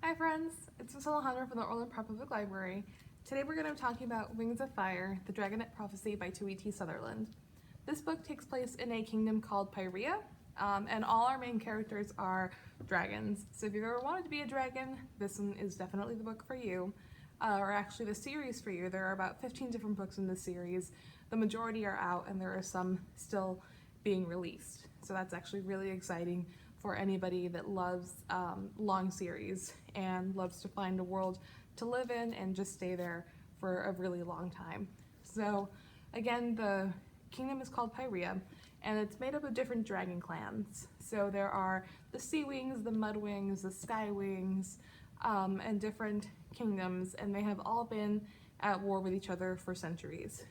Hi friends, it's Miss Alejandra from the Orland Public Library. Today we're going to be talking about Wings of Fire, The Dragonet Prophecy by E.T. Sutherland. This book takes place in a kingdom called Pyrea, and all our main characters are dragons. So if you've ever wanted to be a dragon, this one is definitely the book for you, or actually the series for you. There are about 15 different books in this series. The majority are out and there are some still being released. So that's actually really exciting for anybody that loves long series and loves to find a world to live in and just stay there for a really long time. So again, the kingdom is called Pyrea, and it's made up of different dragon clans. So there are the Sea Wings, the Mud Wings, the Sky Wings, and different kingdoms, and they have all been at war with each other for centuries.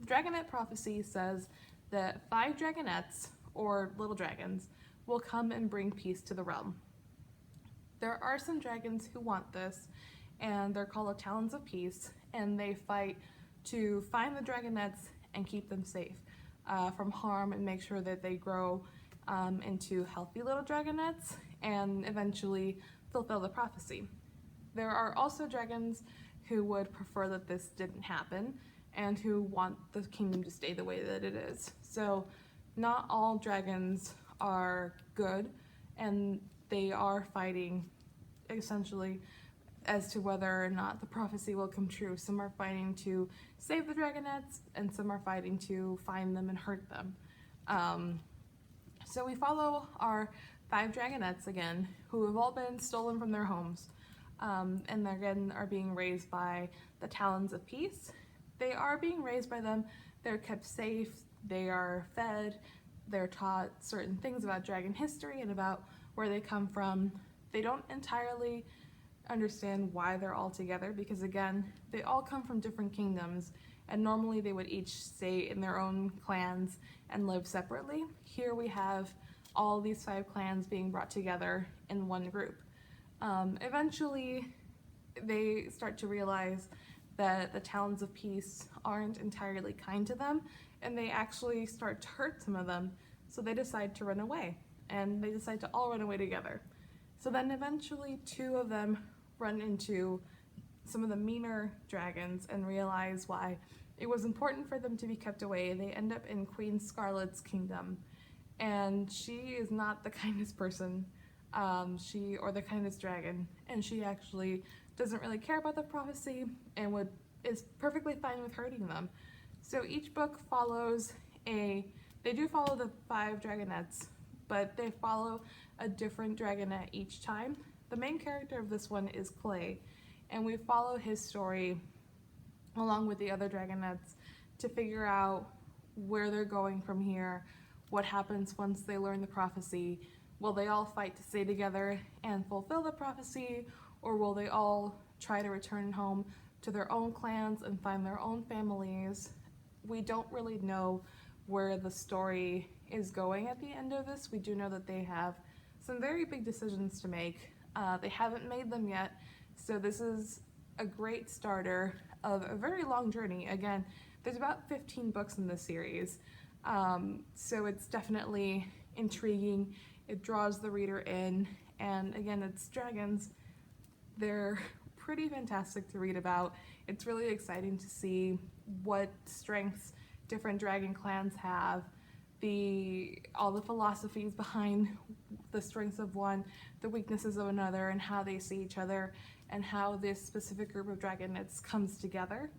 The Dragonet Prophecy says that 5 dragonettes, or little dragons, will come and bring peace to the realm. There are some dragons who want this, and they're called the Talons of Peace, and they fight to find the dragonettes and keep them safe from harm and make sure that they grow into healthy little dragonettes and eventually fulfill the prophecy. There are also dragons who would prefer that this didn't happen and who want the kingdom to stay the way that it is. So not all dragons are good, and they are fighting essentially as to whether or not the prophecy will come true. Some are fighting to save the dragonettes, and some are fighting to find them and hurt them. So we follow our 5 dragonettes again, who have all been stolen from their homes, and they again are being raised by the Talons of Peace. They are being raised by them, they're kept safe, they are fed, they're taught certain things about dragon history and about where they come from. They don't entirely understand why they're all together because, again, they all come from different kingdoms, and normally they would each stay in their own clans and live separately. Here we have all these 5 clans being brought together in one group. Eventually, they start to realize that the Talons of Peace aren't entirely kind to them, and they actually start to hurt some of them, so they decide to run away, and they decide to all run away together. So then eventually 2 of them run into some of the meaner dragons and realize why it was important for them to be kept away. They end up in Queen Scarlet's kingdom, and she is not the kindest person, or the kindest dragon, and she actually doesn't really care about the prophecy and is perfectly fine with hurting them. So each book follows they do follow the 5 dragonettes, but they follow a different dragonet each time. The main character of this one is Clay, and we follow his story along with the other dragonettes to figure out where they're going from here, what happens once they learn the prophecy. Will they all fight to stay together and fulfill the prophecy, or will they all try to return home to their own clans and find their own families? We don't really know where the story is going at the end of this. We do know that they have some very big decisions to make. They haven't made them yet, so this is a great starter of a very long journey. Again, there's about 15 books in this series, so it's definitely intriguing. It draws the reader in, and again, it's dragons. They're pretty fantastic to read about. It's really exciting to see what strengths different dragon clans have, all the philosophies behind the strengths of one, the weaknesses of another, and how they see each other, and how this specific group of dragonettes comes together.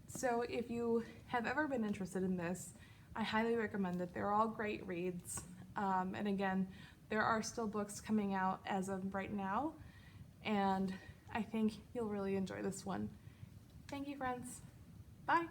So if you have ever been interested in this, I highly recommend it. They're all great reads, and again, there are still books coming out as of right now, and I think you'll really enjoy this one. Thank you, friends. Bye.